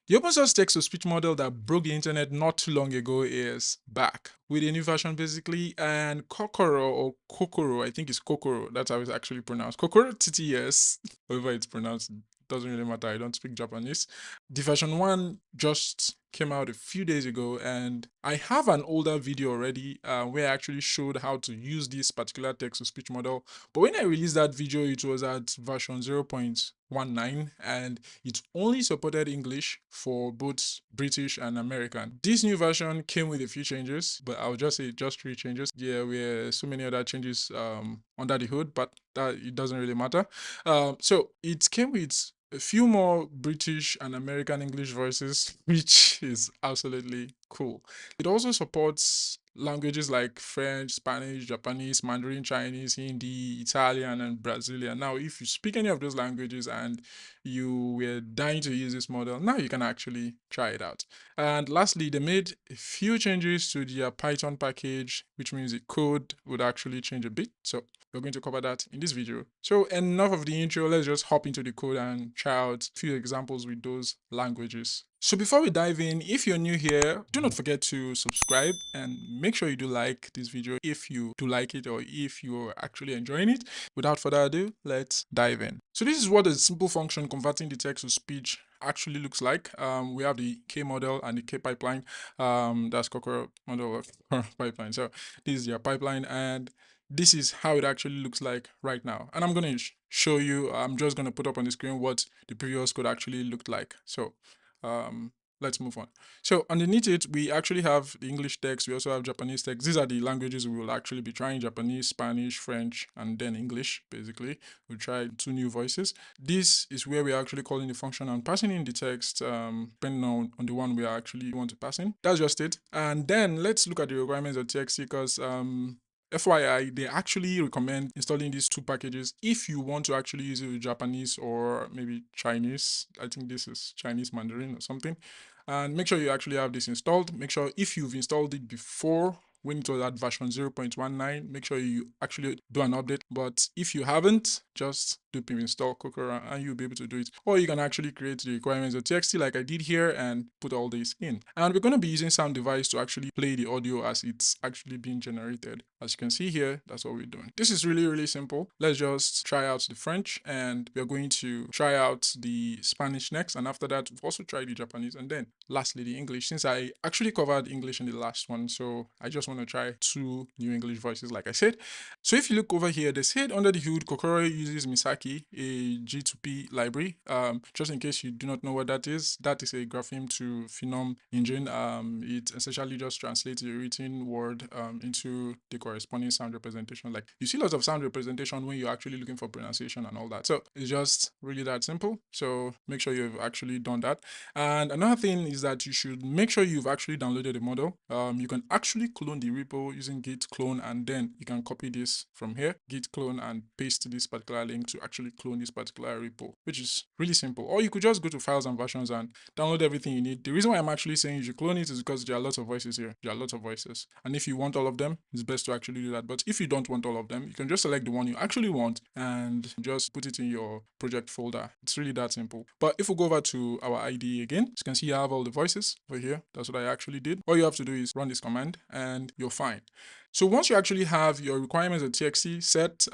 The open source text-to-speech model that broke the internet not too long ago is back with a new version basically, and Kokoro or Kokoro, I think it's Kokoro, that's how it's actually pronounced. Kokoro TTS, however it's pronounced, doesn't really matter. I don't speak Japanese. The version 1 just came out a few days ago, and I have an older video already where I actually showed how to use this particular text-to-speech model. But when I released that video, it was at version 0.19, and it only supported English for both British and American. This new version came with a few changes, but I'll just say just 3 changes. There were so many other changes under the hood, but that it doesn't really matter. So it came with a few more British and American English voices, which is absolutely cool. It also supports languages like French, Spanish, Japanese, Mandarin Chinese, Hindi, Italian, and Brazilian. Now, if you speak any of those languages and you were dying to use this model, now you can actually try it out. And lastly, they made a few changes to their Python package, which means the code would actually change a bit. So we're going to cover that in this video. So enough of the intro, let's just hop into the code and try out a few examples with those languages. So before we dive in, if you're new here, do not forget to subscribe and make sure you do like this video if you do like it or if you're actually enjoying it. Without further ado, let's dive in. So this is what a simple function converting the text to speech actually looks like. We have the K model and the K pipeline. That's Kokoro model of pipeline. So this is your pipeline, and this is how it actually looks like right now. And I'm going to show you, I'm just going to put up on the screen what the previous code actually looked like. So let's move on. So underneath it, we actually have the English text. We also have Japanese text. These are the languages we will actually be trying: Japanese, Spanish, French, and then English, basically. We'll try 2 new voices. This is where we're actually calling the function and passing in the text, depending on the one we actually want to pass in. That's just it. And then let's look at the requirements of TXT, because FYI, they actually recommend installing these 2 packages if you want to actually use it with Japanese or maybe Chinese. I think this is Chinese Mandarin or something. And make sure you actually have this installed. Make sure if you've installed it before, when it was at version 0.19, make sure you actually do an update. But if you haven't, just do pip install Kokoro and you'll be able to do it. Or you can actually create the requirements of TXT like I did here and put all this in. And we're going to be using Sound Device to actually play the audio as it's actually being generated. As you can see here, that's what we're doing. This is really, really simple. Let's just try out the French, and we're going to try out the Spanish next. And after that, we've also tried the Japanese, and then lastly the English, since I actually covered English in the last one. So I just want to try 2 new English voices, like I said. So if you look over here, they said under the hood, Kokoro uses Misaki, a G2P library. Just in case you do not know what that is a grapheme to phenom engine. It essentially just translates the written word into the corresponding sound representation. Like, you see lots of sound representation when you're actually looking for pronunciation and all that. So it's just really that simple. So make sure you've actually done that. And another thing is that you should make sure you've actually downloaded the model. You can actually clone the repo using git clone, and then you can copy this from here, git clone, and paste this particular link to actually clone this particular repo, which is really simple. Or you could just go to files and versions and download everything you need. The reason why I'm actually saying you should clone it is because there are lots of voices here. There are lots of voices. And if you want all of them, it's best to actually do that. But if you don't want all of them, you can just select the one you actually want and just put it in your project folder. It's really that simple. But if we go over to our IDE again, you can see I have all the voices over here. That's what I actually did. All you have to do is run this command and you're fine. So once you actually have your requirements.txt set,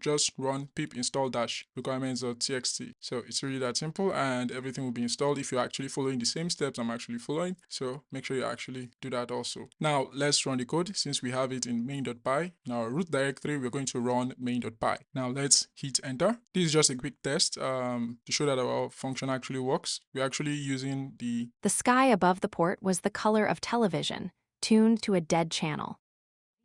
just run pip install dash requirements.txt. So it's really that simple, and everything will be installed if you're actually following the same steps I'm actually following. So make sure you actually do that also. Now let's run the code since we have it in main.py. Now root directory, we're going to run main.py. Now let's hit enter. This is just a quick test to show that our function actually works. We're actually using the sky above the port was the color of television, tuned to a dead channel.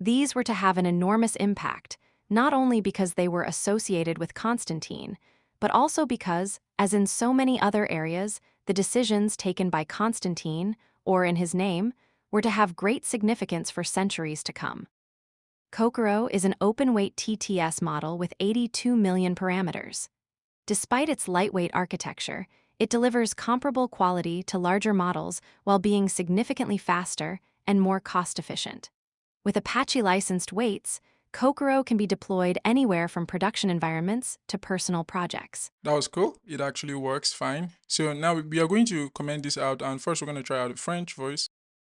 These were to have an enormous impact, not only because they were associated with Constantine, but also because, as in so many other areas, the decisions taken by Constantine, or in his name, were to have great significance for centuries to come. Kokoro is an open-weight TTS model with 82 million parameters. Despite its lightweight architecture, it delivers comparable quality to larger models while being significantly faster and more cost-efficient. With Apache-licensed weights, Kokoro can be deployed anywhere from production environments to personal projects. That was cool. It actually works fine. So now we are going to comment this out, and first we're going to try out the French voice.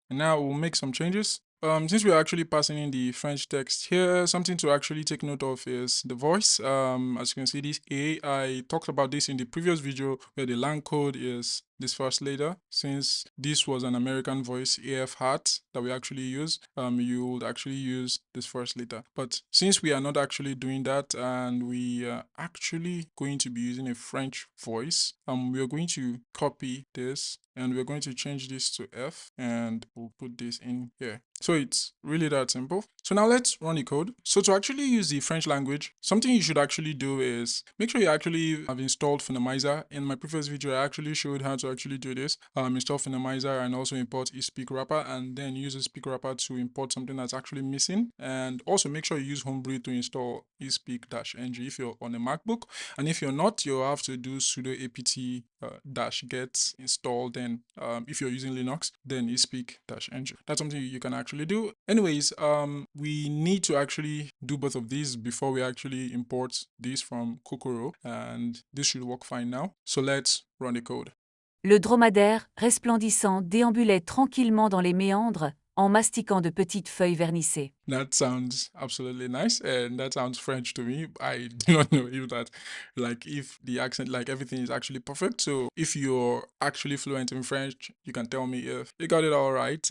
And now we'll make some changes. Since we're actually passing in the French text here, something to actually take note of is the voice. As you can see, this A, I talked about this in the previous video where the lang code is this first letter. Since this was an American voice, AF hat, that we actually use, you would actually use this first letter. But since we are not actually doing that and we are actually going to be using a French voice, we are going to copy this and we're going to change this to F and we'll put this in here. So it's really that simple. So now let's run the code. So to actually use the French language, something you should actually do is make sure you actually have installed Phonomizer. In my previous video, I actually showed how to actually do this. Install Phonomizer and also import eSpeak wrapper, and then use eSpeak wrapper to import something that's actually missing. And also make sure you use Homebrew to install eSpeak-ng if you're on a MacBook. And if you're not, you'll have to do sudo apt -get install. Then if you're using Linux, then eSpeak-ng. That's something you can actually do. Anyways, we need to actually do both of these before we actually import this from Kokoro, and this should work fine now. So let's run the code. Le dromadaire, resplendissant, déambulait tranquillement dans les méandres, en mastiquant de petites feuilles vernissées. That sounds absolutely nice, and that sounds French to me. I do not know if that, like, if the accent, like, everything is actually perfect. So if you're actually fluent in French, you can tell me if you got it all right,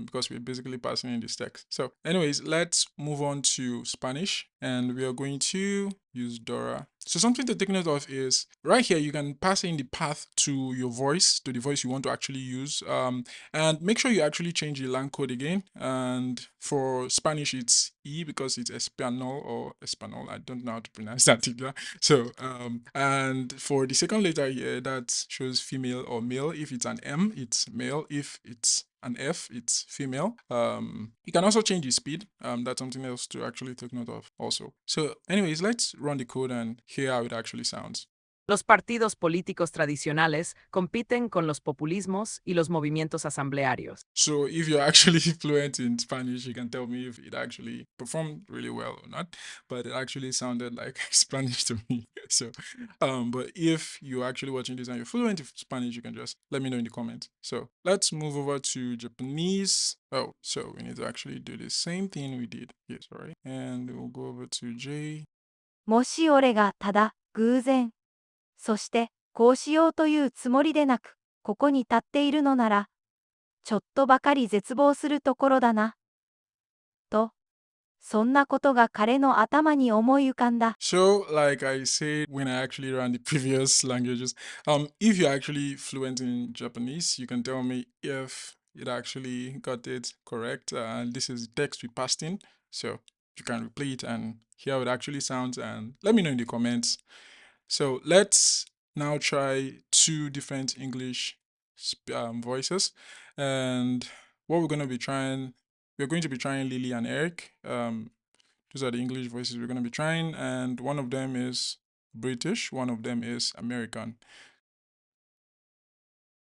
because we're basically passing in this text. So anyways, let's move on to Spanish, and we are going to use Dora. So something to take note of is right here, you can pass in the path to your voice, to the voice you want to actually use, and make sure you actually change the lang code again. And for Spanish, it's E because it's Espanol or Espanol. I don't know how to pronounce that either. So, and for the second letter here, that shows female or male. If it's an M, it's male. If it's an F, it's female. You can also change the speed. That's something else to actually take note of also. So anyways, let's run the code and hear how it actually sounds. Los partidos políticos tradicionales compiten con los populismos y los movimientos asamblearios. So if you're actually fluent in Spanish, you can tell me if it actually performed really well or not. But it actually sounded like Spanish to me. So, but if you're actually watching this and you're fluent in Spanish, you can just let me know in the comments. So let's move over to Japanese. Oh, so we need to actually do the same thing we did here, sorry. And we'll go over to J. もし俺がただ偶然、そしてこうしようというつもりでなく、ここに立っているのなら、ちょっとばかり絶望するところだな。と、そんなことが彼の頭に思い浮かんだ。So, like I said when I actually ran the previous languages, if you're actually fluent in Japanese, you can tell me if it actually got it correct. And this is the text we passed in, so you can replay it and hear how it actually sounds, and let me know in the comments. So let's now try two different English voices, and what we're going to be trying, we're going to be trying Lily and Eric. Those are the English voices we're going to be trying, and one of them is British, one of them is American.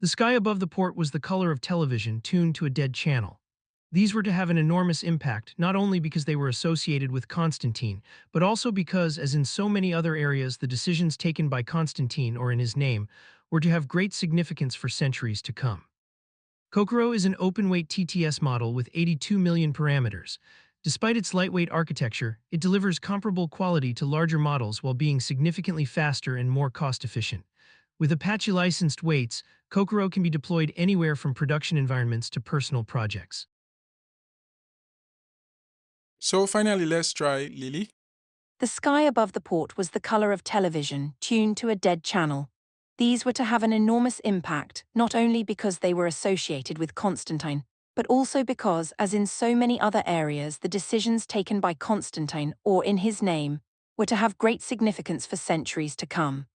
The sky above the port was the color of television tuned to a dead channel. These were to have an enormous impact, not only because they were associated with Constantine, but also because, as in so many other areas, the decisions taken by Constantine or in his name were to have great significance for centuries to come. Kokoro is an open-weight TTS model with 82 million parameters. Despite its lightweight architecture, it delivers comparable quality to larger models while being significantly faster and more cost-efficient. With Apache-licensed weights, Kokoro can be deployed anywhere from production environments to personal projects. So finally, let's try Lily. The sky above the port was the color of television, tuned to a dead channel. These were to have an enormous impact, not only because they were associated with Constantine, but also because, as in so many other areas, the decisions taken by Constantine, or in his name, were to have great significance for centuries to come.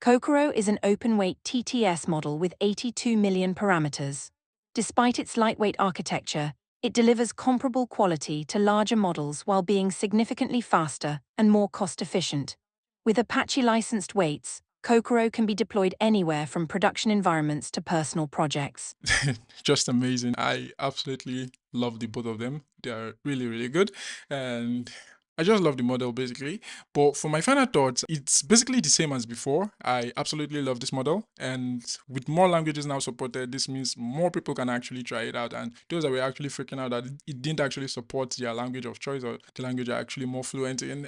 Kokoro is an open-weight TTS model with 82 million parameters. Despite its lightweight architecture, it delivers comparable quality to larger models while being significantly faster and more cost-efficient. With Apache-licensed weights, Kokoro can be deployed anywhere from production environments to personal projects. Just amazing. I absolutely love the both of them. They are really, really good. And I just love the model basically. But for my final thoughts, it's basically the same as before. I absolutely love this model. And with more languages now supported, this means more people can actually try it out. And those that were actually freaking out that it didn't actually support their language of choice or the language they're actually more fluent in,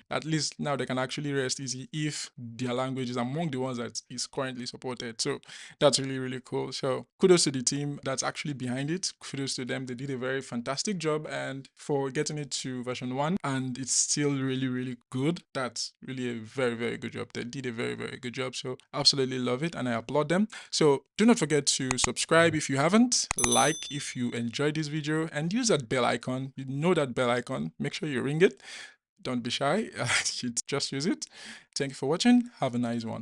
at least now they can actually rest easy if their language is among the ones that is currently supported. So that's really, really cool. So kudos to the team that's actually behind it. Kudos to them. They did a very fantastic job and for getting it to version 1 and it's still really, really good. That's really a very, very good job. They did a very, very good job. So absolutely love it and I applaud them. So do not forget to subscribe if you haven't, like if you enjoyed this video, and use that bell icon. You know that bell icon. Make sure you ring it. Don't be shy. Just use it. Thank you for watching. Have a nice one.